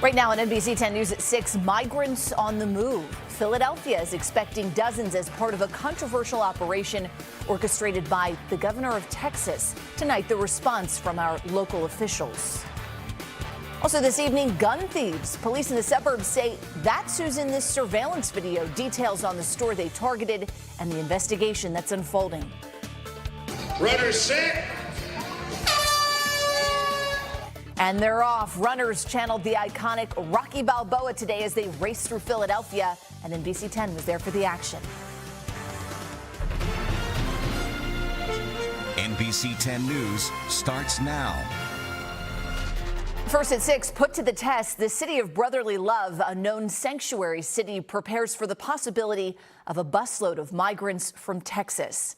Right now on NBC 10 News at 6, migrants on the move. Philadelphia is expecting dozens as part of a controversial operation orchestrated by the governor of Texas. Tonight, the response from our local officials. Also this evening, gun thieves. Police in the suburbs say that's who's in this surveillance video. Details on the store they targeted and the investigation that's unfolding. Runners set. And they're off. Runners channeled the iconic Rocky Balboa today as they raced through Philadelphia, and NBC 10 was there for the action. NBC 10 News starts now. First at 6, put to the test, the city of brotherly love, a known sanctuary city, prepares for the possibility of a busload of migrants from Texas.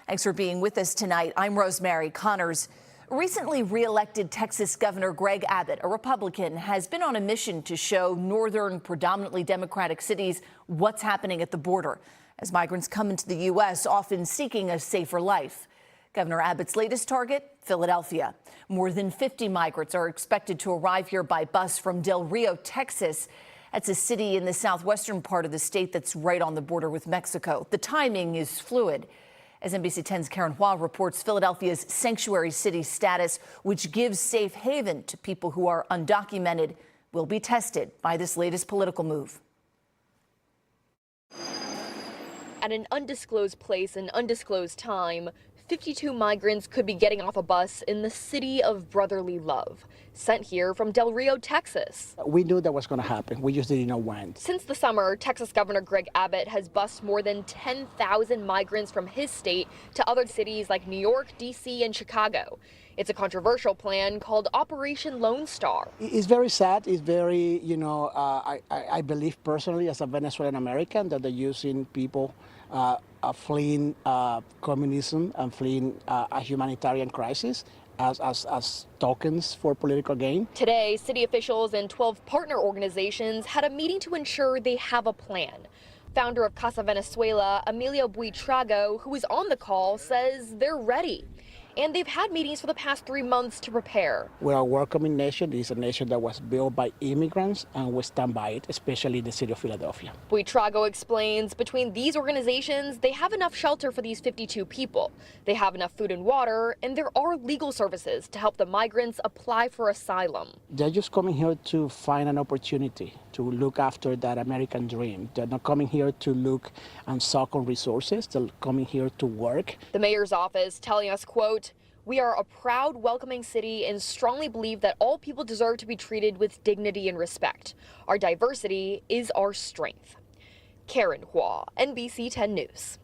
Thanks for being with us tonight. I'm Rosemary Connors. Recently re-elected Texas Governor Greg Abbott, a Republican, has been on a mission to show northern, predominantly Democratic cities what's happening at the border as migrants come into the U.S., often seeking a safer life. Governor Abbott's latest target, Philadelphia. More than 50 migrants are expected to arrive here by bus from Del Rio, Texas. That's a city in the southwestern part of the state that's right on the border with Mexico. The timing is fluid. As NBC 10's Karen Hua reports, Philadelphia's sanctuary city status, which gives safe haven to people who are undocumented, will be tested by this latest political move. At an undisclosed place and undisclosed time, 52 migrants could be getting off a bus in the city of brotherly love, sent here from Del Rio, Texas. We knew that was going to happen. We just didn't know when. Since the summer, Texas Governor Greg Abbott has bused more than 10,000 migrants from his state to other cities like New York, D.C., and Chicago. It's a controversial plan called Operation Lone Star. It's very sad. It's very, I believe personally as a Venezuelan American that they're using people fleeing communism and fleeing a humanitarian crisis as tokens for political gain. Today, city officials and 12 partner organizations had a meeting to ensure they have a plan. Founder of Casa Venezuela, Emilio Buitrago, who was on the call, says they're ready. And they've had meetings for the past 3 months to prepare. We're a welcoming nation. It's a nation that was built by immigrants, and we stand by it, especially the city of Philadelphia. Buitrago explains between these organizations, they have enough shelter for these 52 people. They have enough food and water, and there are legal services to help the migrants apply for asylum. They're just coming here to find an opportunity to look after that American dream. They're not coming here to look and suck on resources. They're coming here to work. The mayor's office telling us, quote, "We are a proud, welcoming city and strongly believe that all people deserve to be treated with dignity and respect. Our diversity is our strength." Karen Hua, NBC 10 News.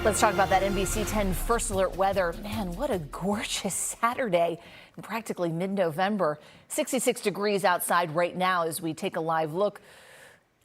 Let's talk about that NBC 10 First Alert weather. Man, what a gorgeous Saturday in practically mid-November. 66 degrees outside right now as we take a live look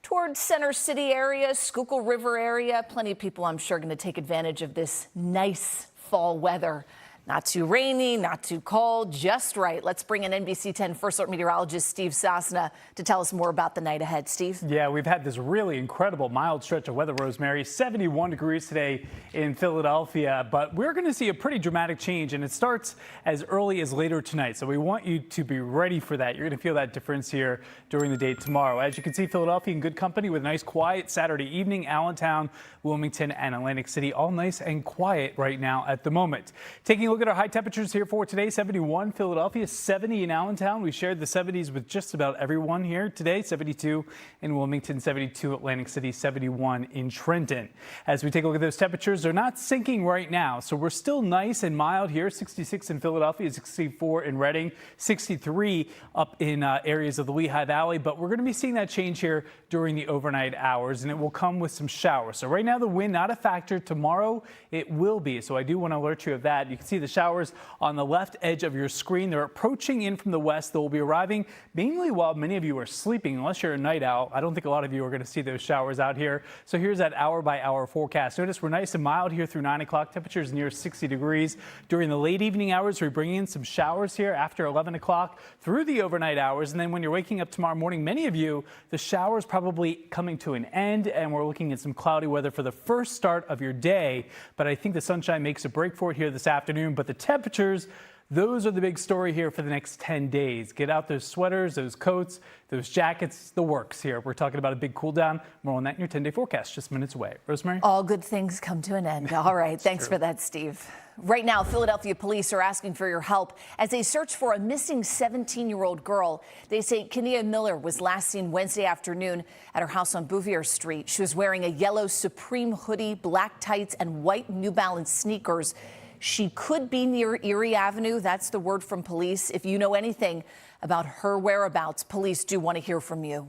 towards Center City area, Schuylkill River area. Plenty of people, I'm sure, going to take advantage of this nice fall weather. Not too rainy, not too cold, just right. Let's bring in NBC 10 First Alert meteorologist Steve Sosna to tell us more about the night ahead. Steve? Yeah, we've had this really incredible mild stretch of weather, Rosemary. 71 degrees today in Philadelphia, but we're going to see a pretty dramatic change, and it starts as early as later tonight. So we want you to be ready for that. You're going to feel that difference here during the day tomorrow. As you can see, Philadelphia in good company with a nice quiet Saturday evening. Allentown, Wilmington, and Atlantic City all nice and quiet right now at the moment. Taking a look at our high temperatures here for today, 71 Philadelphia, 70 in Allentown. We shared the 70s with just about everyone here today. 72 in Wilmington, 72 Atlantic City, 71 in Trenton. As we take a look at those temperatures, they're not sinking right now, so we're still nice and mild here. 66 in Philadelphia, 64 in Reading, 63 up in areas of the Lehigh Valley, but we're going to be seeing that change here during the overnight hours, and it will come with some showers. So right now the wind not a factor. Tomorrow it will be, so I do want to alert you of that. You can see the showers on the left edge of your screen. They're approaching in from the west. They will be arriving mainly while many of you are sleeping, unless you're a night owl. I don't think a lot of you are going to see those showers out here. So here's that hour by hour forecast. Notice we're nice and mild here through 9 o'clock. Temperatures near 60 degrees. During the late evening hours, we bring in some showers here after 11 o'clock through the overnight hours. And then when you're waking up tomorrow morning, many of you, the showers probably coming to an end, and we're looking at some cloudy weather for the first start of your day. But I think the sunshine makes a break for it here this afternoon. but the temperatures, those are the big story here for the next 10 days. Get out those sweaters, those coats, those jackets, the works here. We're talking about a big cool down. More on that in your 10-day forecast just minutes away. Rosemary? All good things come to an end. All right. Thanks for that, Steve. Right now, Philadelphia police are asking for your help as they search for a missing 17-year-old girl. They say Kenia Miller was last seen Wednesday afternoon at her house on Bouvier Street. She was wearing a yellow Supreme hoodie, black tights, and white New Balance sneakers. She could be near Erie Avenue. That's the word from police. If you know anything about her whereabouts, police do want to hear from you.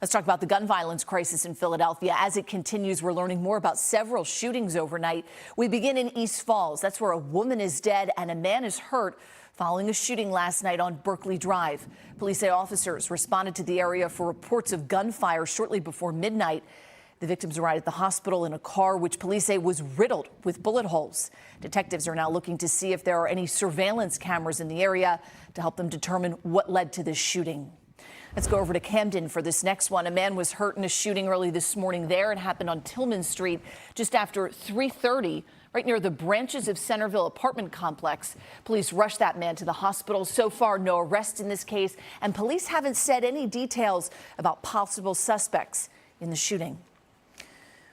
Let's talk about the gun violence crisis in Philadelphia. As it continues, we're learning more about several shootings overnight. We begin in East Falls. That's where a woman is dead and a man is hurt following a shooting last night on Berkeley Drive. Police say officers responded to the area for reports of gunfire shortly before midnight. The victims arrived at the hospital in a car which police say was riddled with bullet holes. Detectives are now looking to see if there are any surveillance cameras in the area to help them determine what led to this shooting. Let's go over to Camden for this next one. A man was hurt in a shooting early this morning there. It happened on Tillman Street just after 3:30, right near the Branches of Centerville apartment complex. Police rushed that man to the hospital. So far, no arrest in this case, and police haven't said any details about possible suspects in the shooting.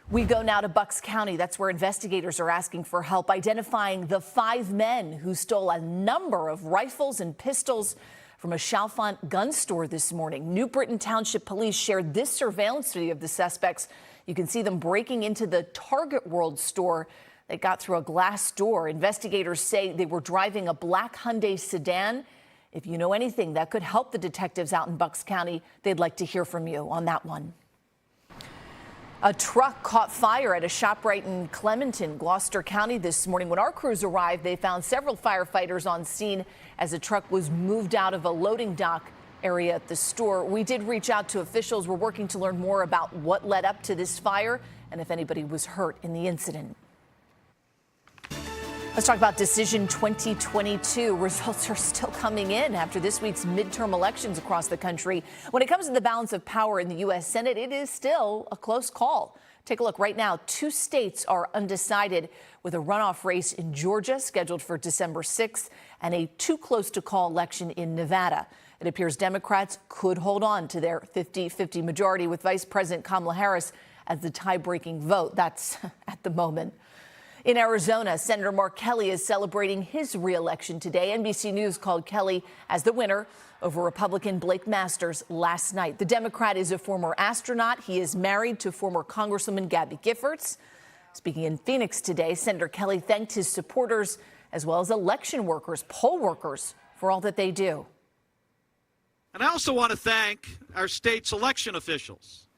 We go now to Bucks County. That's where investigators are asking for help identifying the 5 men who stole a number of rifles and pistols from a Chalfont gun store this morning. New Britain Township Police shared this surveillance video of the suspects. You can see them breaking into the Target World store. They got through a glass door. Investigators say they were driving a black Hyundai sedan. If you know anything that could help the detectives out in Bucks County, they'd like to hear from you on that one. A truck caught fire at a ShopRite in Clementon, Gloucester County this morning. When our crews arrived, they found several firefighters on scene as the truck was moved out of a loading dock area at the store. We did reach out to officials. We're working to learn more about what led up to this fire and if anybody was hurt in the incident. Let's talk about Decision 2022. Results are still coming in after this week's midterm elections across the country. When it comes to the balance of power in the U.S. Senate, it is still a close call. Take a look right now. 2 states are undecided with a runoff race in Georgia scheduled for December 6th and a too close to call election in Nevada. It appears Democrats could hold on to their 50-50 majority with Vice President Kamala Harris as the tie-breaking vote. That's at the moment. In Arizona, Senator Mark Kelly is celebrating his re-election today. NBC News called Kelly as the winner over Republican Blake Masters last night. The Democrat is a former astronaut. He is married to former Congresswoman Gabby Giffords. Speaking in Phoenix today, Senator Kelly thanked his supporters as well as election workers, poll workers, for all that they do. And I also want to thank our state's election officials,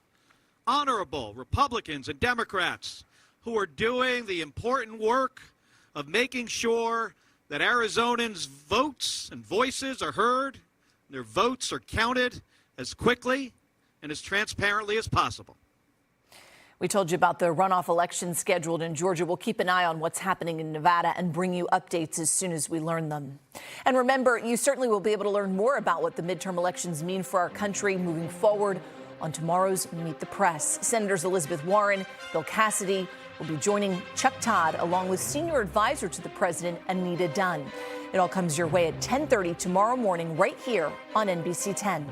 honorable Republicans and Democrats, who are doing the important work of making sure that Arizonans' votes and voices are heard, their votes are counted as quickly and as transparently as possible. We told you about the runoff election scheduled in Georgia. We'll keep an eye on what's happening in Nevada and bring you updates as soon as we learn them. And remember, you certainly will be able to learn more about what the midterm elections mean for our country moving forward on tomorrow's Meet the Press. Senators Elizabeth Warren, Bill Cassidy will be joining Chuck Todd along with senior advisor to the president, Anita Dunn. It all comes your way at 10:30 tomorrow morning right here on NBC 10.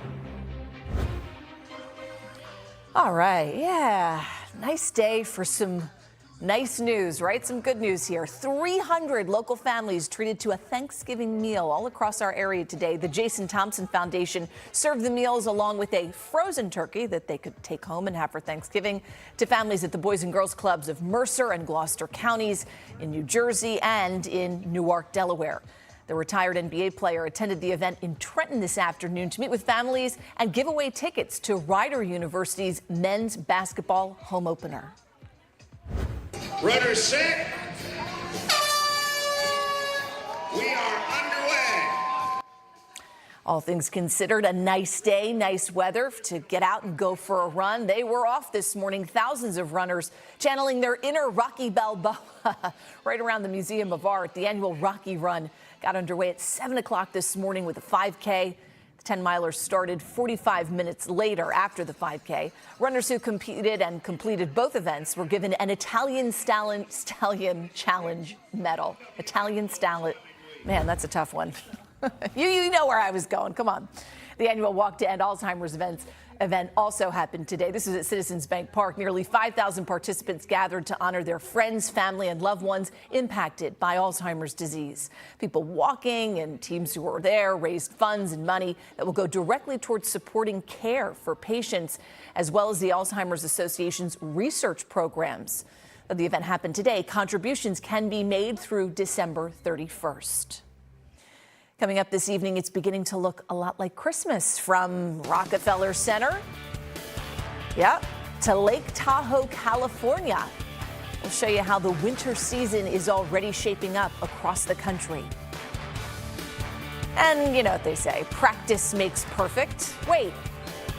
All right. Yeah. Nice day for some nice news, right? Some good news here. 300 local families treated to a Thanksgiving meal all across our area today. The Jason Thompson Foundation served the meals along with a frozen turkey that they could take home and have for Thanksgiving to families at the Boys and Girls Clubs of Mercer and Gloucester counties, in New Jersey and in Newark, Delaware. The retired NBA player attended the event in Trenton this afternoon to meet with families and give away tickets to Rider University's men's basketball home opener. Runners set. We are underway. All things considered, a nice day, nice weather to get out and go for a run. They were off this morning. Thousands of runners channeling their inner Rocky Balboa right around the Museum of Art. The annual Rocky Run got underway at 7 o'clock this morning with a 5K. The 10-milers started 45 minutes later after the 5K. Runners who competed and completed both events were given an Italian Stallion Challenge medal. Italian Stallion. Man, that's a tough one. You know where I was going. Come on. The annual Walk to End Alzheimer's event also happened today. This was at Citizens Bank Park. Nearly 5,000 participants gathered to honor their friends, family, and loved ones impacted by Alzheimer's disease. People walking and teams who were there raised funds and money that will go directly towards supporting care for patients, as well as the Alzheimer's Association's research programs. The event happened today. Contributions can be made through December 31st. Coming up this evening, it's beginning to look a lot like Christmas, from Rockefeller Center, to Lake Tahoe, California. We'll show you how the winter season is already shaping up across the country. And you know what they say, practice makes perfect. Wait,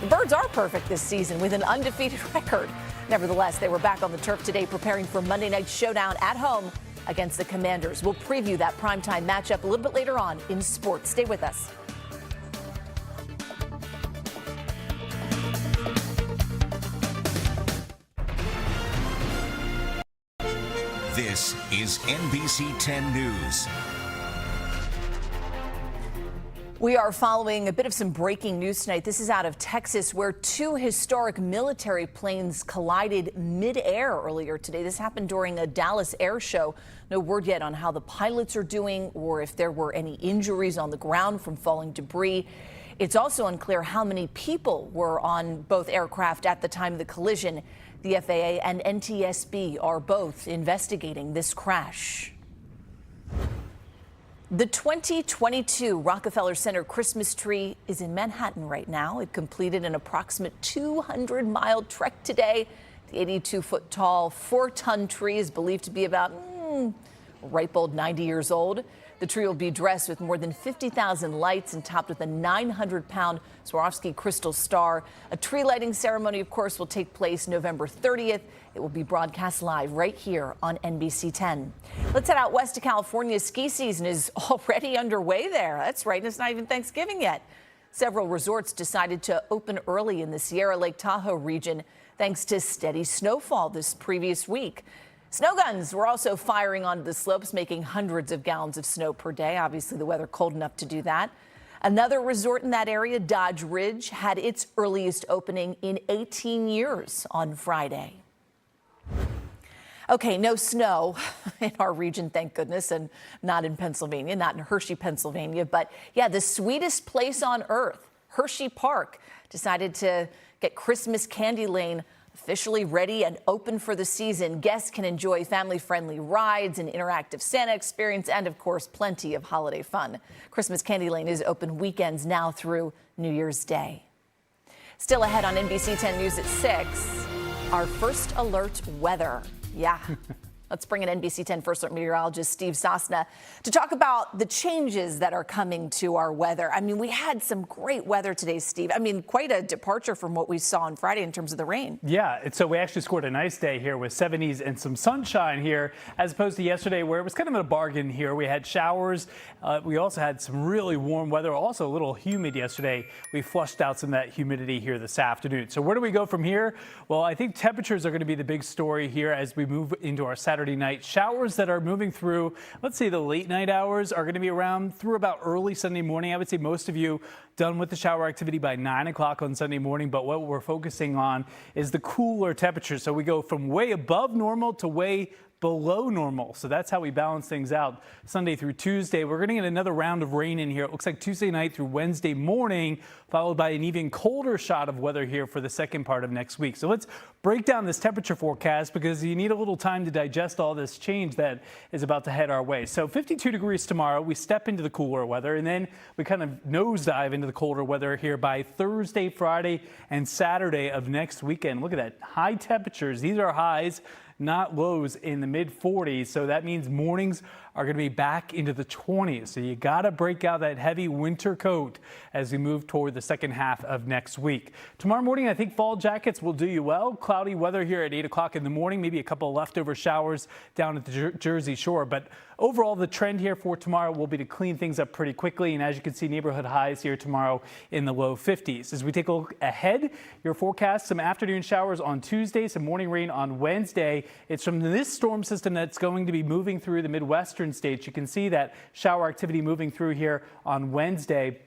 the Birds are perfect this season with an undefeated record. Nevertheless, they were back on the turf today preparing for Monday night's showdown at home against the Commanders. We'll preview that primetime matchup a little bit later on in sports. Stay with us. This is NBC 10 News. We are following a bit of some breaking news tonight. This is out of Texas, where two historic military planes collided mid-air earlier today. This happened during a Dallas air show. No word yet on how the pilots are doing or if there were any injuries on the ground from falling debris. It's also unclear how many people were on both aircraft at the time of the collision. The FAA and NTSB are both investigating this crash. The 2022 Rockefeller Center Christmas tree is in Manhattan right now. It completed an approximate 200-mile trek today. The 82-foot tall, 4-ton tree is believed to be about ripe old 90 years old. The tree will be dressed with more than 50,000 lights and topped with a 900-pound Swarovski crystal star. A tree lighting ceremony, of course, will take place November 30th. It will be broadcast live right here on NBC 10. Let's head out west to California. Ski season is already underway there. That's right, and it's not even Thanksgiving yet. Several resorts decided to open early in the Sierra Lake Tahoe region thanks to steady snowfall this previous week. Snow guns were also firing onto the slopes, making hundreds of gallons of snow per day. Obviously, the weather cold enough to do that. Another resort in that area, Dodge Ridge, had its earliest opening in 18 years on Friday. Okay, no snow in our region, thank goodness, and not in Pennsylvania, not in Hershey, Pennsylvania. But yeah, the sweetest place on earth, Hershey Park, decided to get Christmas Candy Lane officially ready and open for the season. Guests can enjoy family-friendly rides, an interactive Santa experience, and of course, plenty of holiday fun. Christmas Candy Lane is open weekends now through New Year's Day. Still ahead on NBC 10 News at 6, our first alert weather. Yeah. Let's bring in NBC 10 First Alert meteorologist Steve Sosna to talk about the changes that are coming to our weather. I mean, we had some great weather today, Steve. I mean, quite a departure from what we saw on Friday in terms of the rain. Yeah, so we actually scored a nice day here with 70s and some sunshine here, as opposed to yesterday where it was kind of a bargain here. We had showers. We also had some really warm weather, also a little humid yesterday. We flushed out some of that humidity here this afternoon. So where do we go from here? Well, I think temperatures are going to be the big story here as we move into our Saturday night. Showers that are moving through, let's say the late night hours are going to be around through about early Sunday morning. I would say most of you done with the shower activity by 9 o'clock on Sunday morning. But what we're focusing on is the cooler temperatures. So we go from way above normal to way below normal. So that's how we balance things out Sunday through Tuesday. We're going to get another round of rain in here. It looks like Tuesday night through Wednesday morning, followed by an even colder shot of weather here for the second part of next week. So let's break down this temperature forecast because you need a little time to digest all this change that is about to head our way. So 52 degrees tomorrow. We step into the cooler weather and then we kind of nosedive into the colder weather here by Thursday, Friday, and Saturday of next weekend. Look at that. High temperatures. These are highs, not lows in the mid 40s. So that means mornings are going to be back into the 20s. So you got to break out that heavy winter coat as we move toward the second half of next week. Tomorrow morning, I think fall jackets will do you well. Cloudy weather here at 8 o'clock in the morning, maybe a couple of leftover showers down at the Jersey Shore. But overall, the trend here for tomorrow will be to clean things up pretty quickly. And as you can see, neighborhood highs here tomorrow in the low 50s. As we take a look ahead, your forecast, some afternoon showers on Tuesday, some morning rain on Wednesday. It's from this storm system that's going to be moving through the Midwestern states. You can see that shower activity moving through here on Wednesday.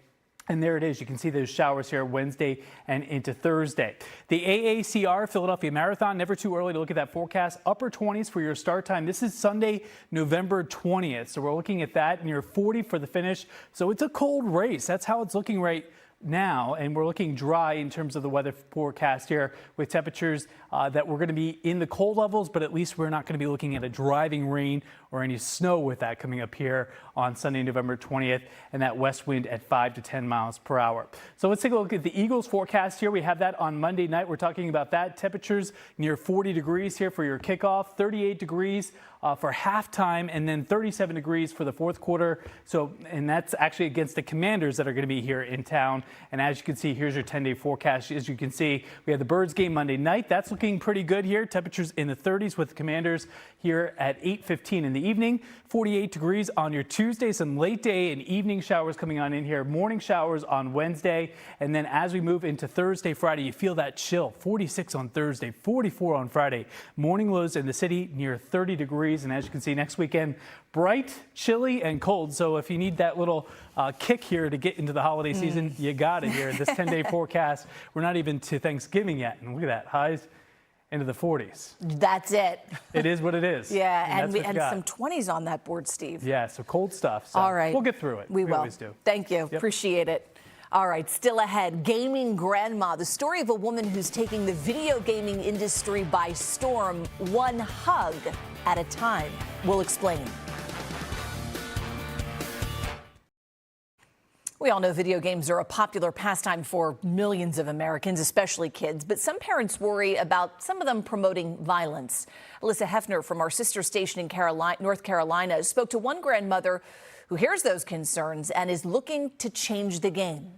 And there it is. You can see those showers here Wednesday and into Thursday. The AACR Philadelphia Marathon, never too early to look at that forecast. Upper 20s for your start time. This is Sunday, November 20th. So we're looking at that near 40 for the finish. So it's a cold race. That's how it's looking right now, and we're looking dry in terms of the weather forecast here with temperatures that we're going to be in the cold levels, but at least we're not going to be looking at a driving rain or any snow with that coming up here on Sunday, November 20th, and that west wind at 5 to 10 miles per hour. So let's take a look at the Eagles forecast here. We have that on Monday night. We're talking about that. Temperatures near 40 degrees here for your kickoff, 38 degrees for halftime, and then 37 degrees for the fourth quarter. So, and that's actually against the Commanders that are going to be here in town. And as you can see, here's your 10-day forecast. As you can see, we have the Birds game Monday night. That's looking pretty good here. Temperatures in the 30s with the Commanders here at 8:15 in the evening. 48 degrees on your Tuesday. Some late day and evening showers coming on in here. Morning showers on Wednesday. And then as we move into Thursday, Friday, you feel that chill. 46 on Thursday, 44 on Friday. Morning lows in the city near 30 degrees. And as you can see, next weekend, bright, chilly, and cold. So if you need that little kick here to get into the holiday season, you got it here. This 10-day forecast, we're not even to Thanksgiving yet. And look at that, highs into the 40s. That's it. It is what it is. Yeah, and some 20s on that board, Steve. Yeah, so cold stuff. So all right. We'll get through it. We will. Always do. Thank you. Yep. Appreciate it. All right, still ahead, gaming grandma, the story of a woman who's taking the video gaming industry by storm, one hug at a time. We'll explain. We all know video games are a popular pastime for millions of Americans, especially kids, but some parents worry about some of them promoting violence. Alyssa Hefner from our sister station in North Carolina spoke to one grandmother who hears those concerns and is looking to change the game.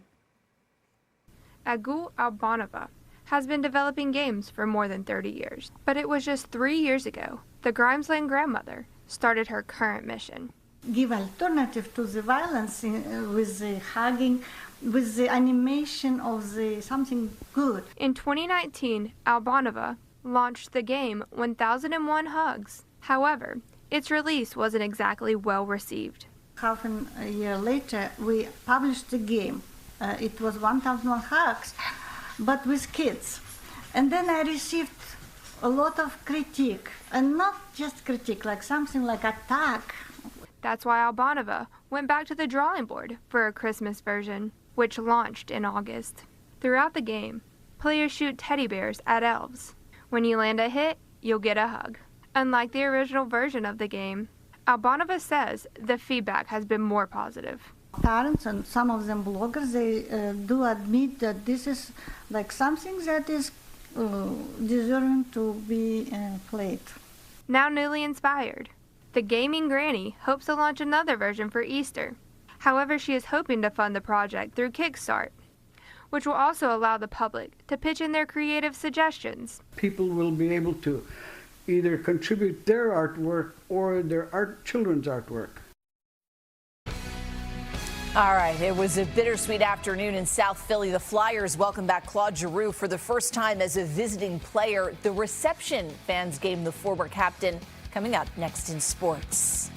Agu Albanova has been developing games for more than 30 years, but it was just 3 years ago the Grimesland grandmother started her current mission. Give alternative to the violence with the hugging, with the animation of the something good. In 2019, Albanova launched the game 1001 Hugs. However, its release wasn't exactly well received. Half a year later, we published the game. It was 1001 Hugs, but with kids. And then I received a lot of critique, and not just critique, like something like attack. That's why Albanova went back to the drawing board for a Christmas version, which launched in August. Throughout the game, players shoot teddy bears at elves. When you land a hit, you'll get a hug. Unlike the original version of the game, Albanova says the feedback has been more positive. Parents and some of them bloggers, they do admit that this is like something that is deserving to be played. Now newly inspired, the gaming granny hopes to launch another version for Easter. However, she is hoping to fund the project through Kickstart, which will also allow the public to pitch in their creative suggestions. People will be able to either contribute their artwork or their children's artwork. All right, it was a bittersweet afternoon in South Philly. The Flyers welcome back Claude Giroux for the first time as a visiting player. The reception fans gave the former captain coming up next in sports.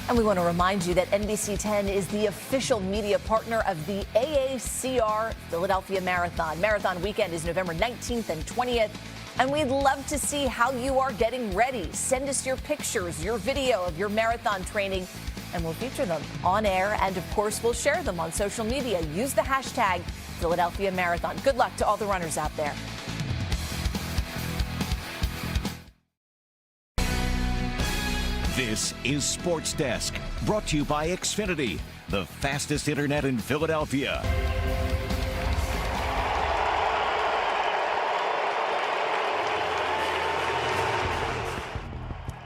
And we want to remind you that NBC 10 is the official media partner of the AACR Philadelphia Marathon. Marathon weekend is November 19th and 20th. And we'd love to see how you are getting ready. Send us your pictures, your video of your marathon training, and we'll feature them on air. And of course, we'll share them on social media. Use the hashtag Philadelphia Marathon. Good luck to all the runners out there. This is Sports Desk, brought to you by Xfinity, the fastest internet in Philadelphia.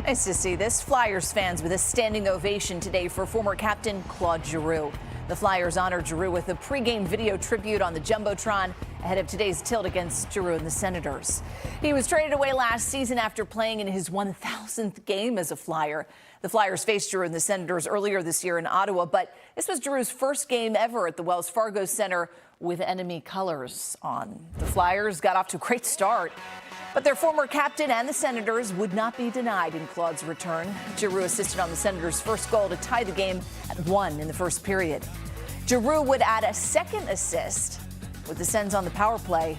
Nice to see this. Flyers fans with a standing ovation today for former captain Claude Giroux. The Flyers honored Giroux with a pregame video tribute on the Jumbotron ahead of today's tilt against Giroux and the Senators. He was traded away last season after playing in his 1,000th game as a Flyer. The Flyers faced Giroux and the Senators earlier this year in Ottawa, but this was Giroux's first game ever at the Wells Fargo Center with enemy colors on. The Flyers got off to a great start, but their former captain and the Senators would not be denied in Claude's return. Giroux assisted on the Senators' first goal to tie the game at 1 in the first period. Giroux would add a second assist with the Sens on the power play.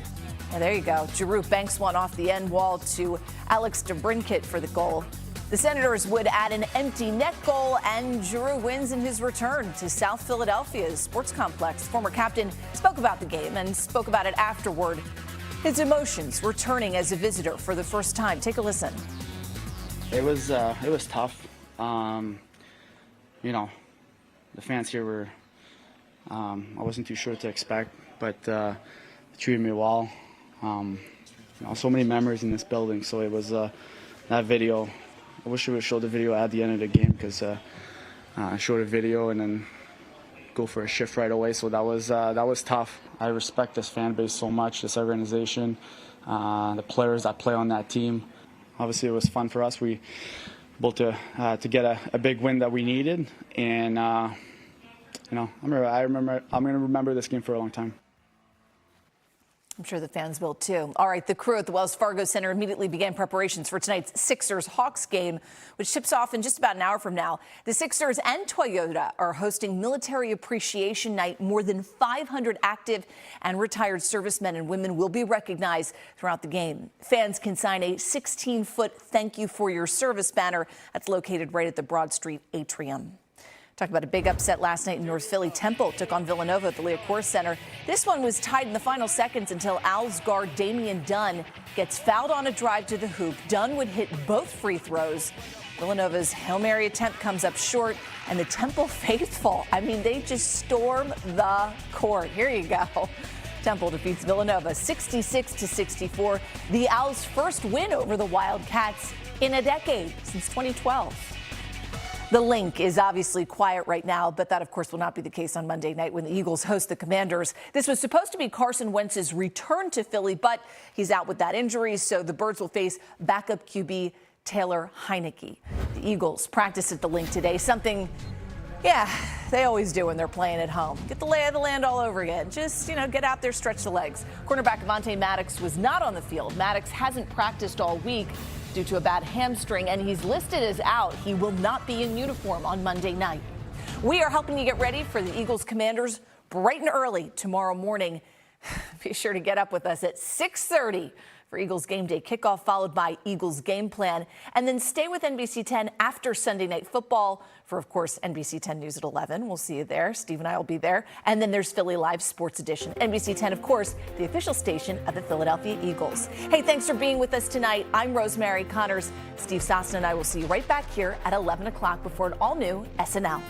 And there you go. Giroux banks one off the end wall to Alex DeBrincat for the goal. The Senators would add an empty net goal, and Giroux wins in his return to South Philadelphia's sports complex. Former captain spoke about the game and spoke about it afterward. His emotions returning as a visitor for the first time. Take a listen. It was tough. You know, the fans here were, I wasn't too sure what to expect, but they treated me well. You know, so many memories in this building, so it was that video. I wish I would show the video at the end of the game, because I showed a video and then go for a shift right away. So that was tough. I respect this fan base so much, this organization, the players that play on that team. Obviously, it was fun for us. We able to get a big win that we needed, and you know, I'm going to remember this game for a long time. I'm sure the fans will too. All right, the crew at the Wells Fargo Center immediately began preparations for tonight's Sixers-Hawks game, which tips off in just about an hour from now. The Sixers and Toyota are hosting Military Appreciation Night. More than 500 active and retired servicemen and women will be recognized throughout the game. Fans can sign a 16-foot "Thank You for Your Service" banner that's located right at the Broad Street atrium. Talk about a big upset last night in North Philly. Temple took on Villanova at the Leopold Center. This one was tied in the final seconds until Owls guard Damian Dunn gets fouled on a drive to the hoop. Dunn would hit both free throws. Villanova's Hail Mary attempt comes up short, and the Temple faithful, I mean, they just storm the court. Here you go. Temple defeats Villanova 66-64. The Owls' first win over the Wildcats in a decade, since 2012. The Link is obviously quiet right now, but that, of course, will not be the case on Monday night when the Eagles host the Commanders. This was supposed to be Carson Wentz's return to Philly, but he's out with that injury, so the Birds will face backup QB Taylor Heineke. The Eagles practice at the Link today, something, yeah, they always do when they're playing at home. Get the lay of the land all over again. Just, get out there, stretch the legs. Cornerback Avonte Maddox was not on the field. Maddox hasn't practiced all week due to a bad hamstring, and he's listed as out. He will not be in uniform on Monday night. We are helping you get ready for the Eagles Commanders bright and early tomorrow morning. Be sure to get up with us at 6:30 for Eagles Game Day kickoff, followed by Eagles Game Plan. And then stay with NBC 10 after Sunday Night Football for, of course, NBC 10 News at 11. We'll see you there. Steve and I will be there. And then there's Philly Live Sports Edition. NBC 10, of course, the official station of the Philadelphia Eagles. Hey, thanks for being with us tonight. I'm Rosemary Connors. Steve Sostin and I will see you right back here at 11 o'clock before an all-new SNL.